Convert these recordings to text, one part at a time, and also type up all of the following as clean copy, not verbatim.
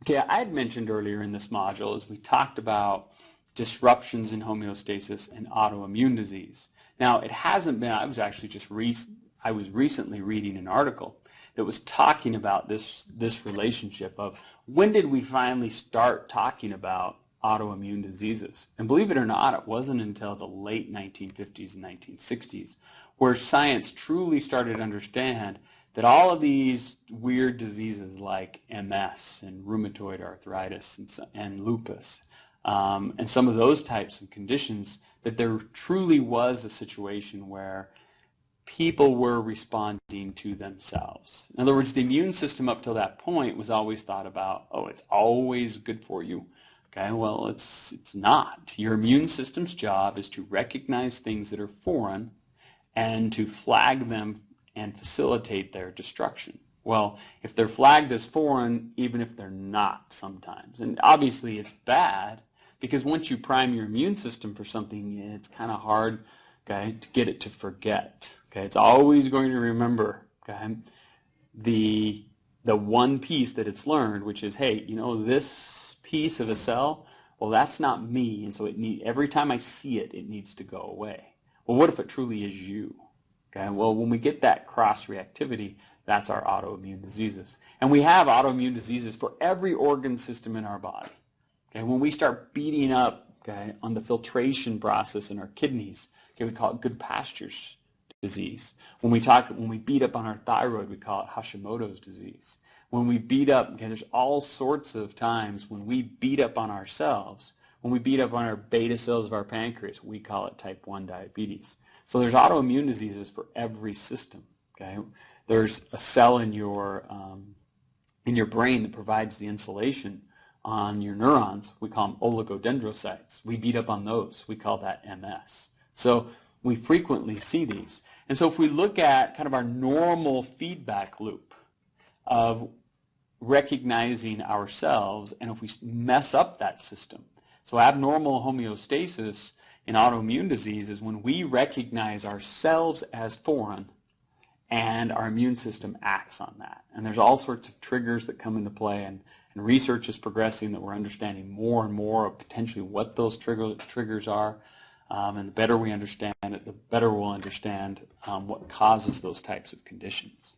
Okay, I had mentioned earlier in this module as we talked about disruptions in homeostasis and autoimmune disease. Now, it hasn't been, I was actually I was recently reading an article that was talking about this relationship of when did we finally start talking about autoimmune diseases? And believe it or not, it wasn't until the late 1950s and 1960s where science truly started to understand that all of these weird diseases like MS and rheumatoid arthritis and lupus and some of those types of conditions, that there truly was a situation where people were responding to themselves. In other words, the immune system up till that point was always thought about, oh, it's always good for you. Okay, well, it's not. Your immune system's job is to recognize things that are foreign and to flag them and facilitate their destruction. Well, if they're flagged as foreign, even if they're not sometimes, and obviously it's bad because once you prime your immune system for something, it's kind of hard, okay, to get it to forget. Okay, it's always going to remember, okay, the one piece that it's learned, which is, hey, you know, this piece of a cell, well, that's not me, and so every time I see it, it needs to go away. Well, what if it truly is you? Okay, well, when we get that cross-reactivity, that's our autoimmune diseases. And we have autoimmune diseases for every organ system in our body. Okay, when we start beating up, okay, on the filtration process in our kidneys, okay, we call it good pastures disease. When we beat up on our thyroid, we call it Hashimoto's disease. When we beat up, okay, there's all sorts of times when we beat up on ourselves. When we beat up on our beta cells of our pancreas, we call it type 1 diabetes. So there's autoimmune diseases for every system. Okay, there's a cell in your brain that provides the insulation on your neurons. We call them oligodendrocytes. We beat up on those. We call that MS. So we frequently see these. And so if we look at kind of our normal feedback loop of recognizing ourselves, and if we mess up that system, so abnormal homeostasis in autoimmune disease is when we recognize ourselves as foreign and our immune system acts on that. And there's all sorts of triggers that come into play, and research is progressing that we're understanding more and more of potentially what those triggers are. And the better we understand it, the better we'll understand what causes those types of conditions.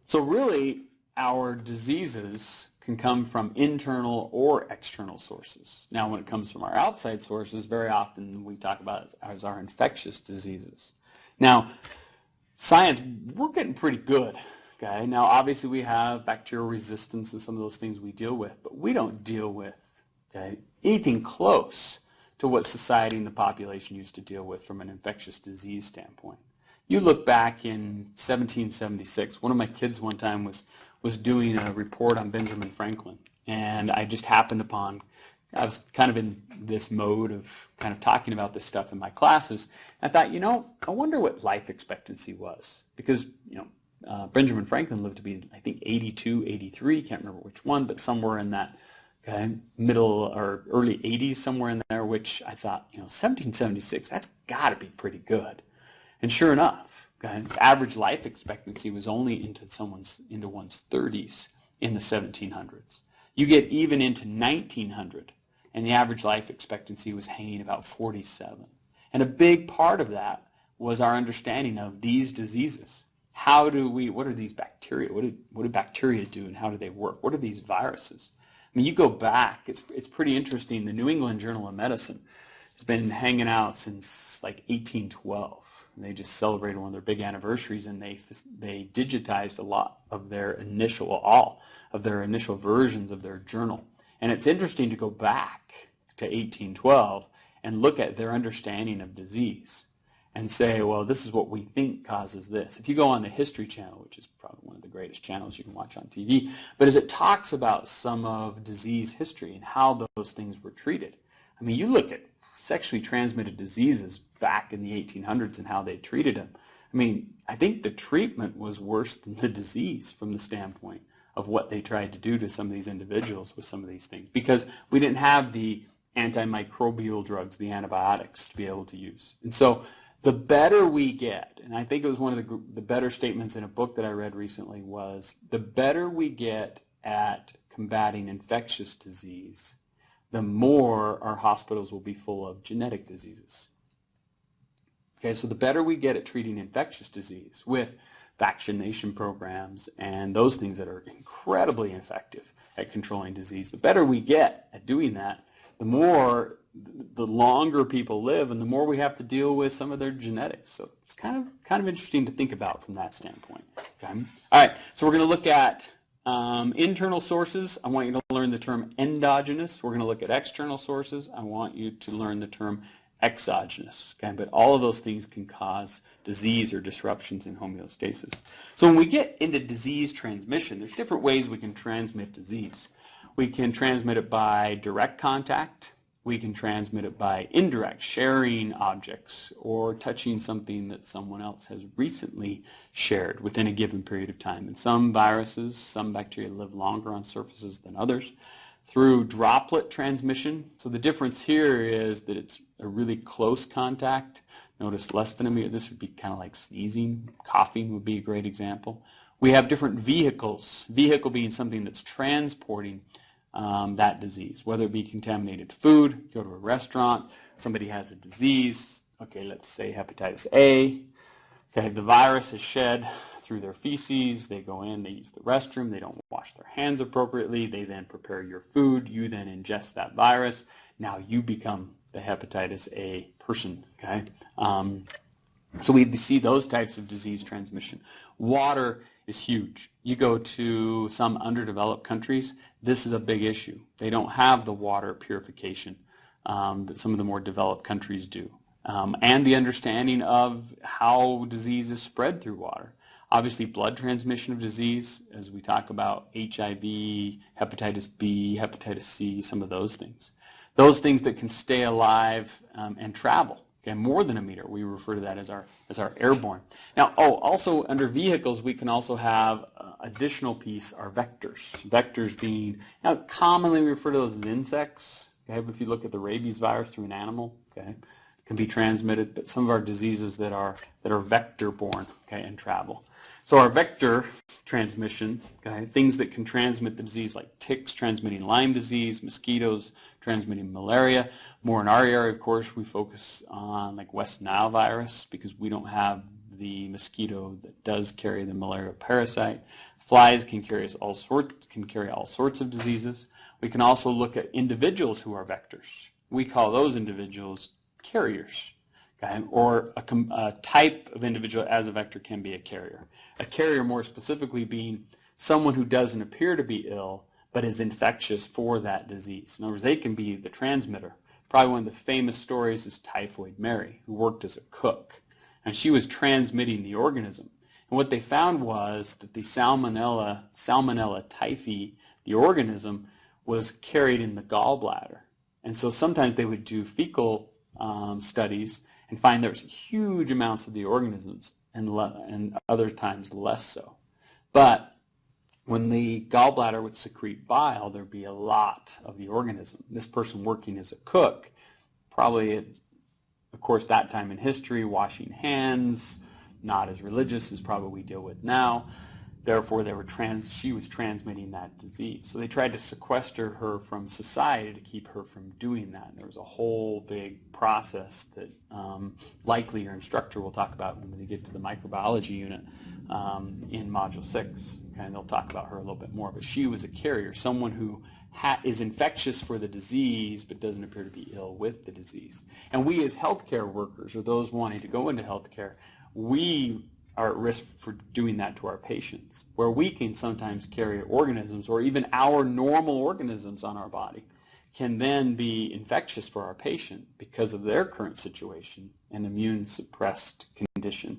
So really, our diseases can come from internal or external sources. Now, when it comes from our outside sources, very often we talk about it as our infectious diseases. Now, science, we're getting pretty good. Okay. Now, obviously, we have bacterial resistance and some of those things we deal with, but we don't deal with, okay, anything close to what society and the population used to deal with from an infectious disease standpoint. You look back in 1776, one of my kids one time was doing a report on Benjamin Franklin, and I just happened upon, I was kind of in this mode of kind of talking about this stuff in my classes. I thought, you know, I wonder what life expectancy was, because, you know, Benjamin Franklin lived to be, I think, 82, 83, can't remember which one, but somewhere in that, okay, middle or early 80s, somewhere in there, which I thought, you know, 1776, that's got to be pretty good. And sure enough, okay, average life expectancy was only into one's 30s in the 1700s. You get even into 1900, and the average life expectancy was hanging about 47. And a big part of that was our understanding of these diseases. What are these bacteria? What do bacteria do, and how do they work? What are these viruses? I mean, you go back, it's pretty interesting. The New England Journal of Medicine has been hanging out since like 1812. And they just celebrated one of their big anniversaries, and they digitized all of their initial versions of their journal. And it's interesting to go back to 1812 and look at their understanding of disease and say, well, this is what we think causes this. If you go on the History Channel, which is probably one of the greatest channels you can watch on TV, but as it talks about some of disease history and how those things were treated. I mean, you look at sexually transmitted diseases back in the 1800s and how they treated them. I mean, I think the treatment was worse than the disease from the standpoint of what they tried to do to some of these individuals with some of these things, because we didn't have the antimicrobial drugs, the antibiotics, to be able to use. And so the better we get, and I think it was one of the better statements in a book that I read recently, was the better we get at combating infectious disease, the more our hospitals will be full of genetic diseases. Okay, so the better we get at treating infectious disease with vaccination programs and those things that are incredibly effective at controlling disease, the better we get at doing that, the longer people live and the more we have to deal with some of their genetics. So it's kind of interesting to think about from that standpoint. Okay? All right, so we're going to look at internal sources. I want you to learn the term endogenous. We're going to look at external sources. I want you to learn the term exogenous. Okay? But all of those things can cause disease or disruptions in homeostasis. So when we get into disease transmission, there's different ways we can transmit disease. We can transmit it by direct contact. We can transmit it by indirect, sharing objects or touching something that someone else has recently shared within a given period of time. And some viruses, some bacteria live longer on surfaces than others. Through droplet transmission, so the difference here is that it's a really close contact. Notice less than a meter. This would be kind of like sneezing. Coughing would be a great example. We have different vehicles, vehicle being something that's transporting that disease, whether it be contaminated food, you go to a restaurant, somebody has a disease, okay, let's say hepatitis A, okay, the virus is shed through their feces, they go in, they use the restroom, they don't wash their hands appropriately, they then prepare your food, you then ingest that virus, now you become the hepatitis A person, okay? So we see those types of disease transmission. Water is huge. You go to some underdeveloped countries, this is a big issue. They don't have the water purification that some of the more developed countries do. And the understanding of how disease is spread through water. Obviously, blood transmission of disease, as we talk about HIV, hepatitis B, hepatitis C, some of those things. Those things that can stay alive and travel. Okay, more than a meter. We refer to that as our airborne. Now, also under vehicles, we can also have additional piece, our vectors. Vectors being, now commonly we refer to those as insects. Okay, but if you look at the rabies virus through an animal, okay, it can be transmitted. But some of our diseases that are vector-borne, okay, and travel. So our vector transmission, okay, things that can transmit the disease like ticks transmitting Lyme disease, mosquitoes transmitting malaria. More in our area, of course, we focus on like West Nile virus because we don't have the mosquito that does carry the malaria parasite. Flies can carry all sorts of diseases. We can also look at individuals who are vectors. We call those individuals carriers. Okay? Or a type of individual as a vector can be a carrier. A carrier more specifically being someone who doesn't appear to be ill but is infectious for that disease. In other words, they can be the transmitter. Probably one of the famous stories is Typhoid Mary, who worked as a cook. And she was transmitting the organism. And what they found was that the Salmonella typhi, the organism, was carried in the gallbladder. And so sometimes they would do fecal studies and find there was huge amounts of the organisms and other times less so. But when the gallbladder would secrete bile, there'd be a lot of the organism. This person working as a cook, probably, of course, that time in history, washing hands, not as religious as probably we deal with now. Therefore, she was transmitting that disease. So they tried to sequester her from society to keep her from doing that. And there was a whole big process that likely your instructor will talk about when we get to the microbiology unit in Module 6. Okay, and they'll talk about her a little bit more. But she was a carrier, someone who is infectious for the disease but doesn't appear to be ill with the disease. And we as healthcare workers, or those wanting to go into healthcare, we are at risk for doing that to our patients, where we can sometimes carry organisms, or even our normal organisms on our body can then be infectious for our patient because of their current situation and immune suppressed condition.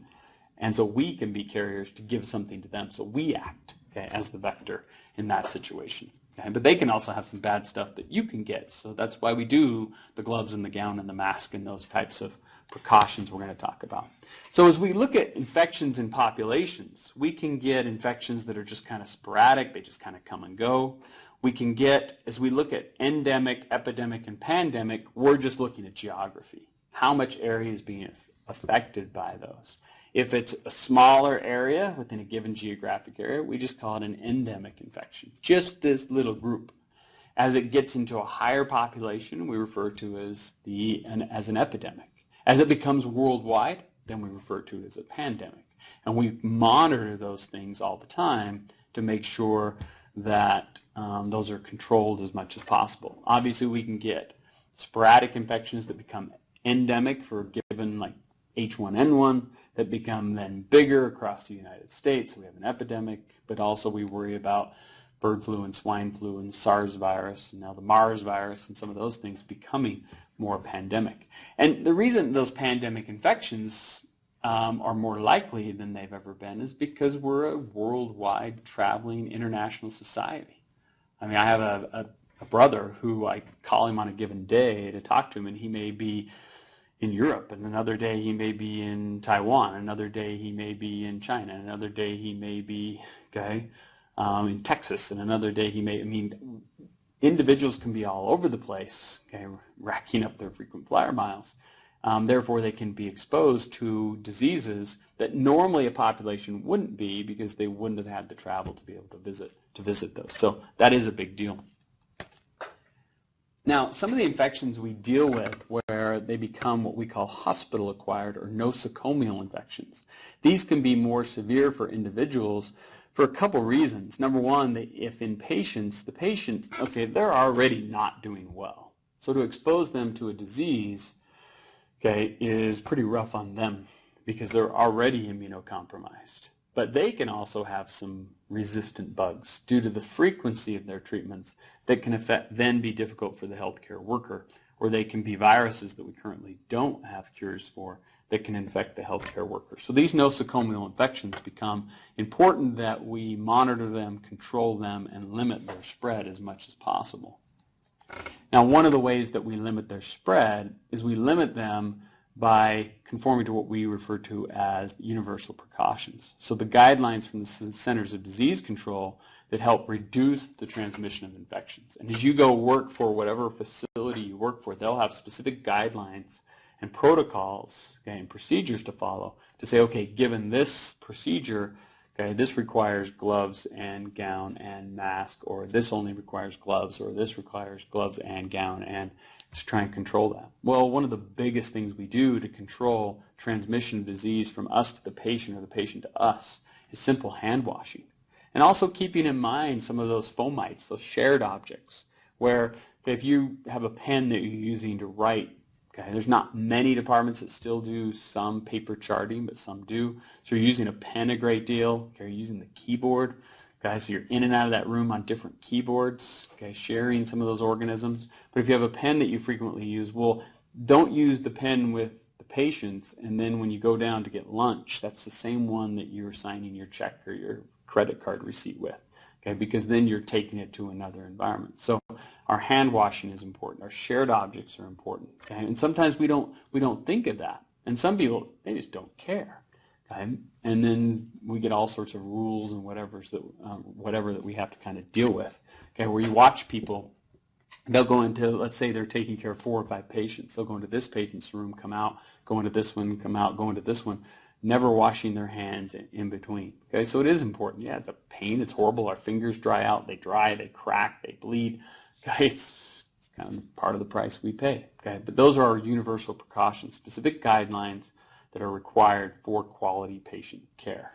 And so we can be carriers to give something to them. So we act, okay, as the vector in that situation. Okay? But they can also have some bad stuff that you can get. So that's why we do the gloves and the gown and the mask and those types of precautions we're going to talk about. So as we look at infections in populations, we can get infections that are just kind of sporadic. They just kind of come and go. We can get, as we look at endemic, epidemic, and pandemic, we're just looking at geography. How much area is being affected by those? If it's a smaller area within a given geographic area, we just call it an endemic infection, just this little group. As it gets into a higher population, we refer to as an epidemic. As it becomes worldwide, then we refer to it as a pandemic. And we monitor those things all the time to make sure that those are controlled as much as possible. Obviously, we can get sporadic infections that become endemic for a given, like H1N1, that become then bigger across the United States. So we have an epidemic, but also we worry about bird flu and swine flu and SARS virus, and now the MARS virus, and some of those things becoming more pandemic. And the reason those pandemic infections are more likely than they've ever been is because we're a worldwide traveling international society. I mean, I have a brother who I call him on a given day to talk to him, and he may be in Europe, and another day he may be in Taiwan, another day he may be in China, another day he may be, in Texas, and another day he may, individuals can be all over the place, racking up their frequent flyer miles. Therefore, they can be exposed to diseases that normally a population wouldn't be because they wouldn't have had the travel to be able to visit those. So that is a big deal. Now, some of the infections we deal with where they become what we call hospital-acquired or nosocomial infections. These can be more severe for individuals for a couple reasons. Number one, if in patients, the patient, they're already not doing well. So to expose them to a disease, is pretty rough on them because they're already immunocompromised. But they can also have some resistant bugs due to the frequency of their treatments that can then be difficult for the healthcare worker, or they can be viruses that we currently don't have cures for that can infect the healthcare worker. So these nosocomial infections become important that we monitor them, control them, and limit their spread as much as possible. Now, one of the ways that we limit their spread is we limit them by conforming to what we refer to as universal precautions. So the guidelines from the Centers of Disease Control that help reduce the transmission of infections. And as you go work for whatever facility you work for, they'll have specific guidelines and protocols and procedures to follow to say, okay, given this procedure, this requires gloves and gown and mask, or this only requires gloves, or this requires gloves and gown, and to try and control that. Well, one of the biggest things we do to control transmission of disease from us to the patient or the patient to us is simple hand washing. And also keeping in mind some of those fomites, those shared objects, where if you have a pen that you're using to write, there's not many departments that still do some paper charting, but some do. So you're using a pen a great deal. You're using the keyboard. So you're in and out of that room on different keyboards, sharing some of those organisms. But if you have a pen that you frequently use, well, don't use the pen with the patients, and then when you go down to get lunch, that's the same one that you're signing your check or your credit card receipt with, because then you're taking it to another environment. So our hand washing is important. Our shared objects are important, and sometimes we don't think of that. And some people, they just don't care. And then we get all sorts of rules and whatever that we have to kind of deal with. Where you watch people, they'll go into, let's say they're taking care of 4 or 5 patients. They'll go into this patient's room, come out, go into this one, come out, go into this one, never washing their hands in between. So it is important. Yeah, it's a pain. It's horrible. Our fingers dry out. They dry. They crack. They bleed. It's kind of part of the price we pay. But those are our universal precautions, specific guidelines that are required for quality patient care.